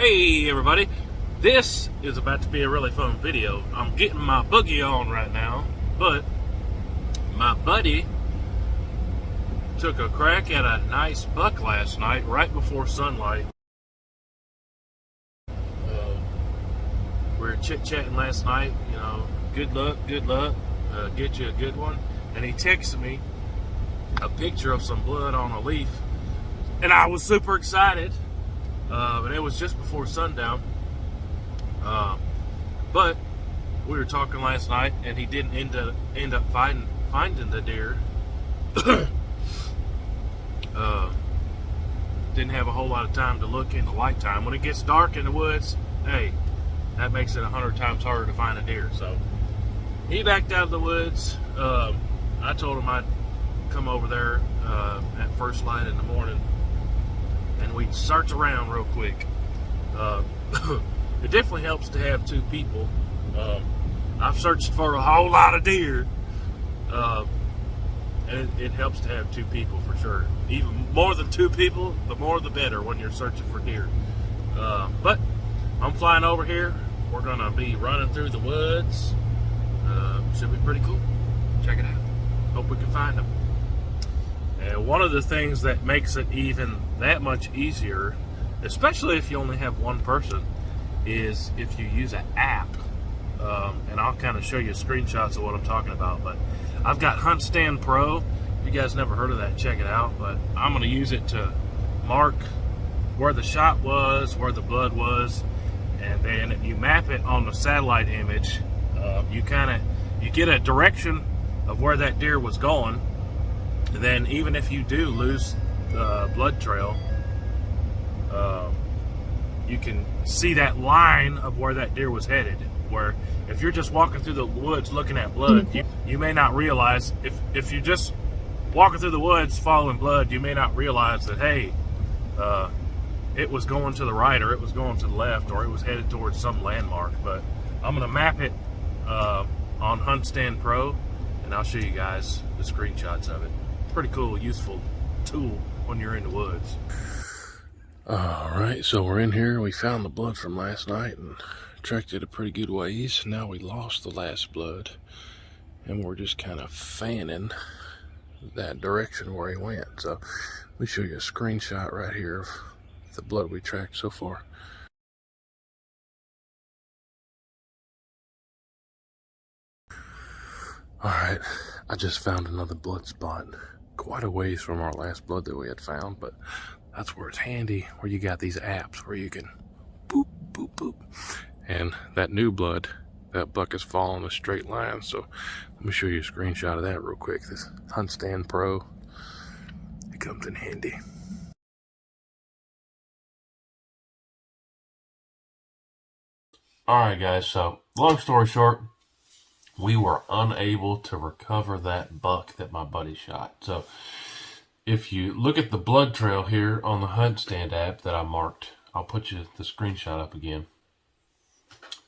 Hey everybody, this is about to be a really fun video. I'm getting my boogie on right now, but my buddy took a crack at a nice buck last night right before sunlight. We were chit-chatting last night, you know, good luck, get you a good one. And he texted me a picture of some blood on a leaf, and I was super excited. And it was just before sundown. But we were talking last night, and he didn't end up finding the deer. Didn't have a whole lot of time to look in the light time. When it gets dark in the woods, hey, that makes it 100 times harder to find a deer. So he backed out of the woods. I told him I'd come over there at first light in the morning, and we'd search around real quick. It definitely helps to have two people. I've searched for a whole lot of deer, and it helps to have two people for sure. Even more than two people, the more the better when you're searching for deer. But I'm flying over here. We're gonna be running through the woods. Should be pretty cool. Check it out. Hope we can find them. And one of the things that makes it even that much easier, especially if you only have one person, is if you use an app. And I'll kind of show you screenshots of what I'm talking about. But I've got HuntStand Pro. If you guys never heard of that, check it out. But I'm going to use it to mark where the shot was, where the blood was, and then if you map it on the satellite image, you get a direction of where that deer was going. And then even if you do lose the blood trail, you can see that line of where that deer was headed. Where if you're just walking through the woods looking at blood, you may not realize, if you're just walking through the woods following blood, you may not realize that, hey, it was going to the right, or it was going to the left, or it was headed towards some landmark. But I'm going to map it on HuntStand Pro, and I'll show you guys the screenshots of it. Pretty cool, useful tool when you're in the woods. Alright, so we're in here. We found the blood from last night and tracked it a pretty good ways. Now we lost the last blood, and we're just kind of fanning that direction where he went. So let me show you a screenshot right here of the blood we tracked so far. Alright, I just found another blood spot quite a ways from our last blood that we had found, but that's where it's handy, where you got these apps where you can boop, boop, boop. And that new blood, that buck is following a straight line. So let me show you a screenshot of that real quick. This HuntStand Pro, it comes in handy. Alright guys, so long story short, we were unable to recover that buck that my buddy shot. So if you look at the blood trail here on the HuntStand app that I marked, I'll put you the screenshot up again.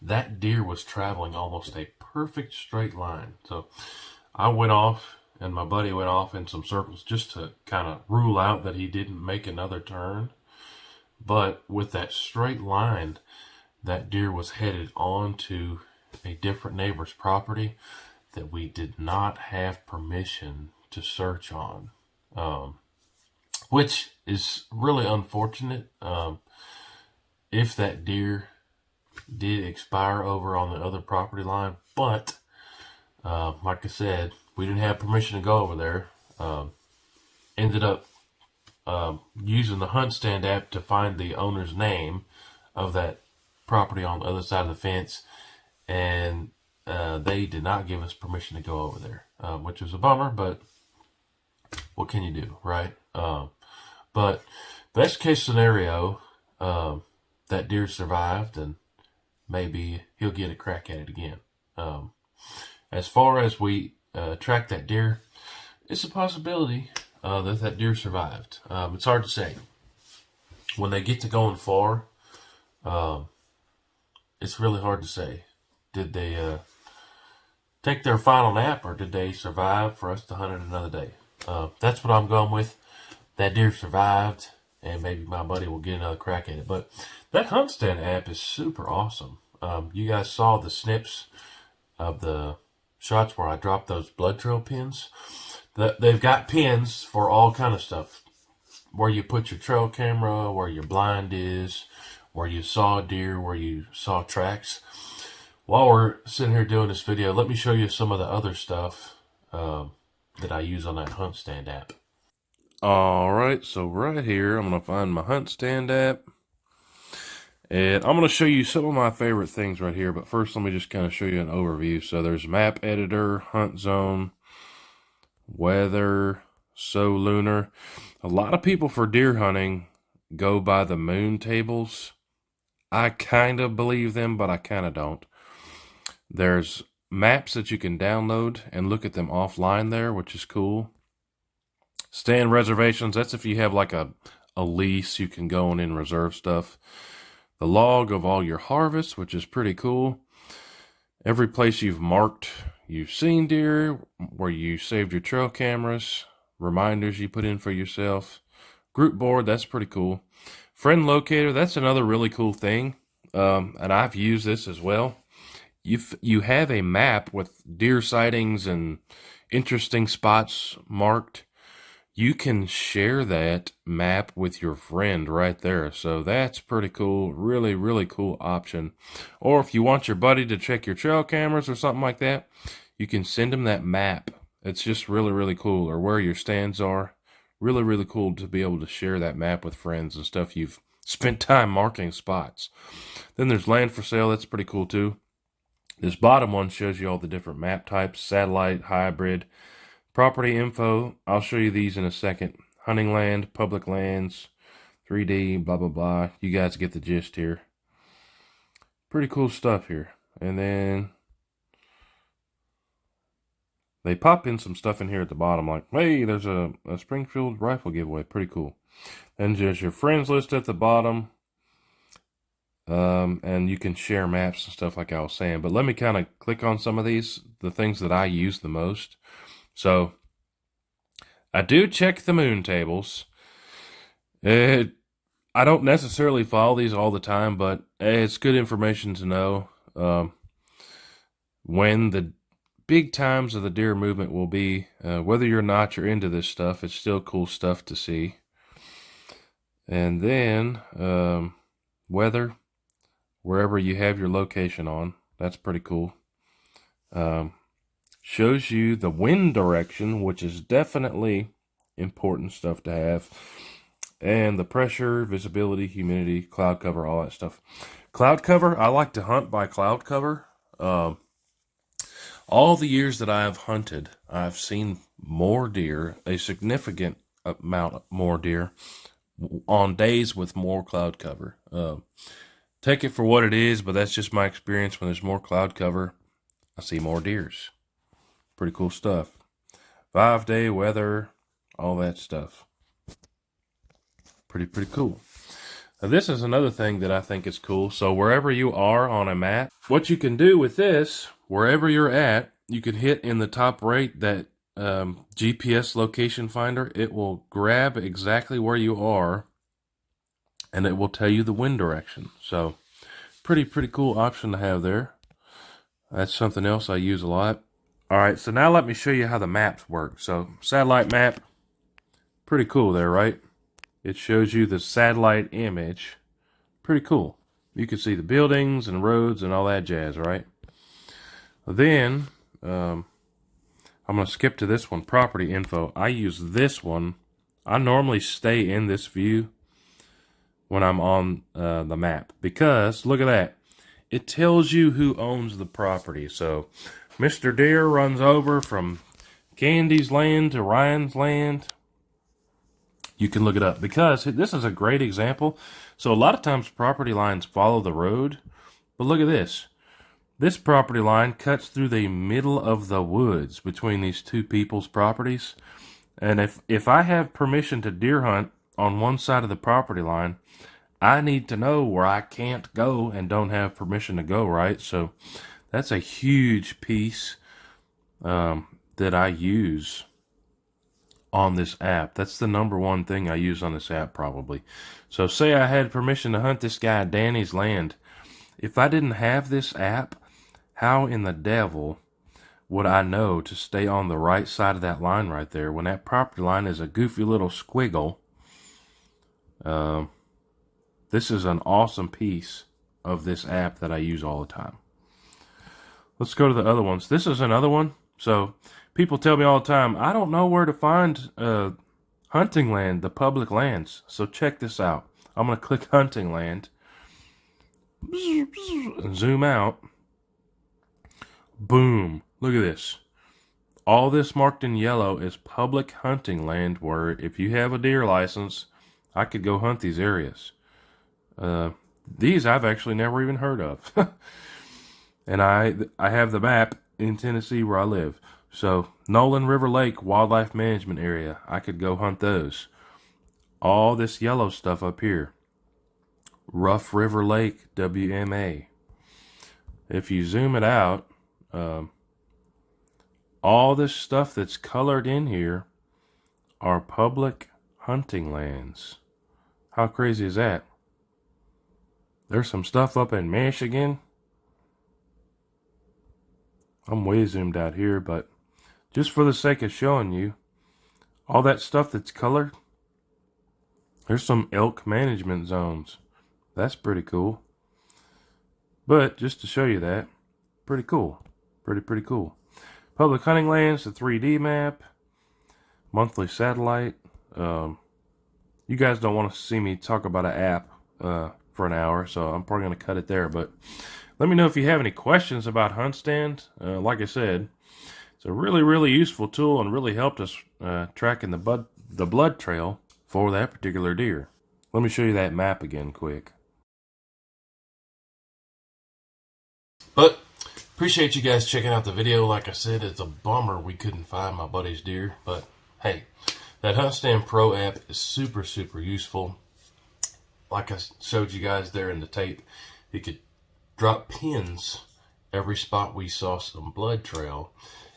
That deer was traveling almost a perfect straight line. So I went off, and my buddy went off in some circles just to kind of rule out that he didn't make another turn. But with that straight line, that deer was headed on to a different neighbor's property that we did not have permission to search on, which is really unfortunate. If that deer did expire over on the other property line, but like I said, we didn't have permission to go over there. Ended up using the HuntStand app to find the owner's name of that property on the other side of the fence, and they did not give us permission to go over there, which was a bummer, but what can you do, right? But best case scenario, that deer survived, and maybe he'll get a crack at it again. As far as we track that deer, it's a possibility that deer survived. It's hard to say. When they get to going far, it's really hard to say. Did they take their final nap, or did they survive for us to hunt it another day? That's what I'm going with. That deer survived, and maybe my buddy will get another crack at it. But that HuntStand app is super awesome. You guys saw the snips of the shots where I dropped those blood trail pins. They've got pins for all kind of stuff. Where you put your trail camera, where your blind is, where you saw deer, where you saw tracks. While we're sitting here doing this video, let me show you some of the other stuff that I use on that HuntStand app. Alright, so right here, I'm going to find my HuntStand app. And I'm going to show you some of my favorite things right here. But first, let me just kind of show you an overview. So there's map editor, hunt zone, weather, so lunar. A lot of people for deer hunting go by the moon tables. I kind of believe them, but I kind of don't. There's maps that you can download and look at them offline there, which is cool. Stand reservations, that's if you have like a lease, you can go on and reserve stuff. The log of all your harvests, which is pretty cool. Every place you've marked, you've seen deer, where you saved your trail cameras, reminders you put in for yourself. Group board, that's pretty cool. Friend locator, that's another really cool thing. And I've used this as well. You have a map with deer sightings and interesting spots marked. You can share that map with your friend right there. So that's pretty cool. Really, really cool option. Or if you want your buddy to check your trail cameras or something like that, you can send him that map. It's just really, really cool. Or where your stands are. Really, really cool to be able to share that map with friends and stuff you've spent time marking spots. Then there's land for sale. That's pretty cool too. This bottom one shows you all the different map types. Satellite, hybrid. Property info, I'll show you these in a second. Hunting land, public lands, 3D, blah, blah, blah. You guys get the gist here. Pretty cool stuff here. And then they pop in some stuff in here at the bottom like, hey, there's a Springfield rifle giveaway. Pretty cool. And there's your friends list at the bottom. And you can share maps and stuff like I was saying. But let me kind of click on some of these, the things that I use the most. So, I do check the moon tables. I don't necessarily follow these all the time, but it's good information to know when the big times of the deer movement will be. Whether or not you're into this stuff, it's still cool stuff to see. And then, weather, wherever you have your location on, that's pretty cool. Shows you the wind direction, which is definitely important stuff to have. And the pressure, visibility, humidity, cloud cover, all that stuff. Cloud cover, I like to hunt by cloud cover. All the years that I have hunted, I've seen more deer, a significant amount more deer, on days with more cloud cover. Take it for what it is, but that's just my experience. When there's more cloud cover, I see more deers. Pretty cool stuff. 5-day weather, all that stuff. Pretty cool. Now this is another thing that I think is cool. So wherever you are on a map, what you can do with this, wherever you're at, you can hit in the top right that GPS location finder. It will grab exactly where you are, and it will tell you the wind direction. So pretty cool option to have there. That's something else I use a lot. Alright, so now let me show you how the maps work. So, satellite map, pretty cool there, right? It shows you the satellite image. Pretty cool. You can see the buildings and roads and all that jazz, right? Then, I'm going to skip to this one, property info. I use this one. I normally stay in this view when I'm on the map. Because, look at that. It tells you who owns the property. So, Mr. Deer runs over from Candy's land to Ryan's land. You can look it up because this is a great example. So a lot of times property lines follow the road. But look at this. This property line cuts through the middle of the woods between these two people's properties. And if I have permission to deer hunt on one side of the property line, I need to know where I can't go and don't have permission to go, right? So that's a huge piece that I use on this app. That's the number one thing I use on this app probably. So say I had permission to hunt this guy Danny's land. If I didn't have this app, how in the devil would I know to stay on the right side of that line right there when that property line is a goofy little squiggle? This is an awesome piece of this app that I use all the time. Let's go to the other ones. This is another one. So people tell me all the time, I don't know where to find hunting land, the public lands. So check this out. I'm going to click hunting land and zoom out. Boom. Look at this. All this marked in yellow is public hunting land where if you have a deer license, I could go hunt these areas. These I've actually never even heard of. And I have the map in Tennessee where I live. So Nolan River Lake Wildlife Management Area, I could go hunt those. All this yellow stuff up here. Rough River Lake WMA. If you zoom it out, all this stuff that's colored in here are public hunting lands. How crazy is that? There's some stuff up in Michigan. I'm way zoomed out here, but just for the sake of showing you, all that stuff that's colored, there's some elk management zones. That's pretty cool. But just to show you that, pretty cool. Pretty cool. Public hunting lands, the 3D map, monthly satellite. You guys don't want to see me talk about an app for an hour, so I'm probably going to cut it there. But let me know if you have any questions about HuntStand. Like I said, it's a really useful tool and really helped us tracking the blood trail for that particular deer. Let me show you that map again quick. But appreciate you guys checking out the video. Like I said, it's a bummer we couldn't find my buddy's deer, but hey, that HuntStand Pro app is super useful. Like I showed you guys there in the tape, you could drop pins every spot we saw some blood trail,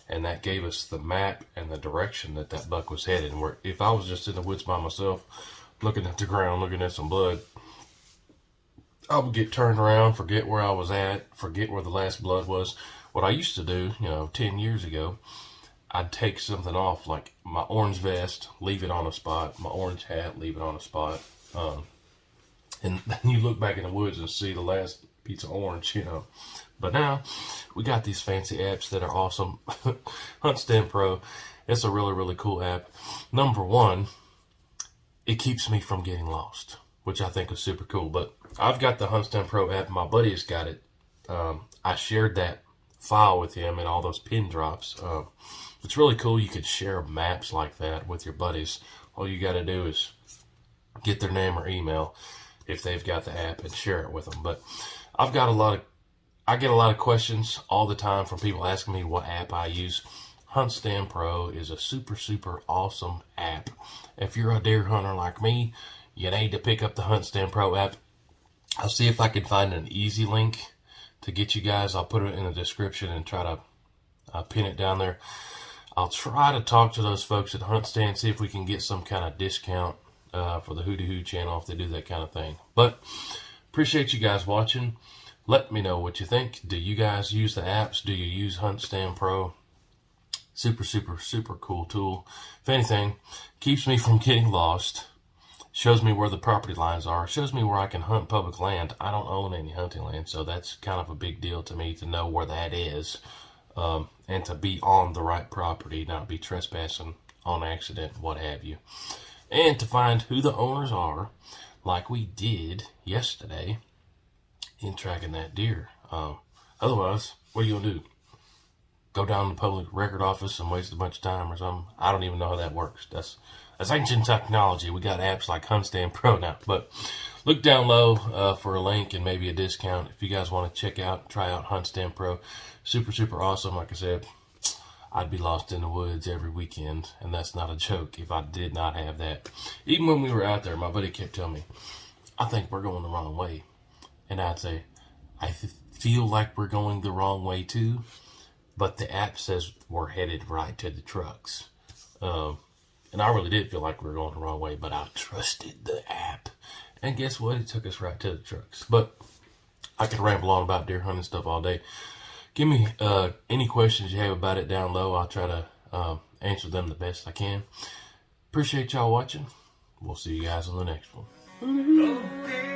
and that gave us the map and the direction that that buck was headed. And where if I was just in the woods by myself, looking at the ground, looking at some blood, I would get turned around, forget where I was at, forget where the last blood was. What I used to do, 10 years ago, I'd take something off, like my orange vest, leave it on a spot, my orange hat, leave it on a spot. And then you look back in the woods and see the last piece of orange, But now, we got these fancy apps that are awesome. HuntStand Pro, it's a really cool app. Number one, it keeps me from getting lost, which I think is super cool. But I've got the HuntStand Pro app. My buddy has got it. I shared that file with him and all those pin drops. It's really cool. You could share maps like that with your buddies. All you got to do is get their name or email if they've got the app and share it with them. But I get a lot of questions all the time from people asking me what app I use. HuntStand Pro is a super awesome app. If you're a deer hunter like me, you need to pick up the HuntStand Pro app. I'll see if I can find an easy link to get you guys. I'll put it in the description and try to pin it down there. I'll try to talk to those folks at HuntStand, see if we can get some kind of discount for the WHOTEEWHO channel if they do that kind of thing. But appreciate you guys watching. Let me know what you think. Do you guys use the apps? Do you use HuntStand Pro? Super cool tool. If anything, keeps me from getting lost. Shows me where the property lines are. Shows me where I can hunt public land. I don't own any hunting land, so that's kind of a big deal to me to know where that is. And to be on the right property, not be trespassing on accident, what have you. And to find who the owners are, like we did yesterday in tracking that deer. Otherwise, what are you going to do? Go down to the public record office and waste a bunch of time or something? I don't even know how that works. That's ancient technology. We got apps like HuntStand Pro now. But look down low for a link and maybe a discount if you guys want to try out HuntStand Pro. Super awesome. Like I said, I'd be lost in the woods every weekend, and that's not a joke if I did not have that. Even when we were out there, my buddy kept telling me, I think we're going the wrong way. And I'd say, I feel like we're going the wrong way too, but the app says we're headed right to the trucks. And I really did feel like we were going the wrong way, but I trusted the app. And guess what? It took us right to the trucks. But I could ramble on about deer hunting stuff all day. Give me any questions you have about it down low. I'll try to answer them the best I can. Appreciate y'all watching. We'll see you guys on the next one.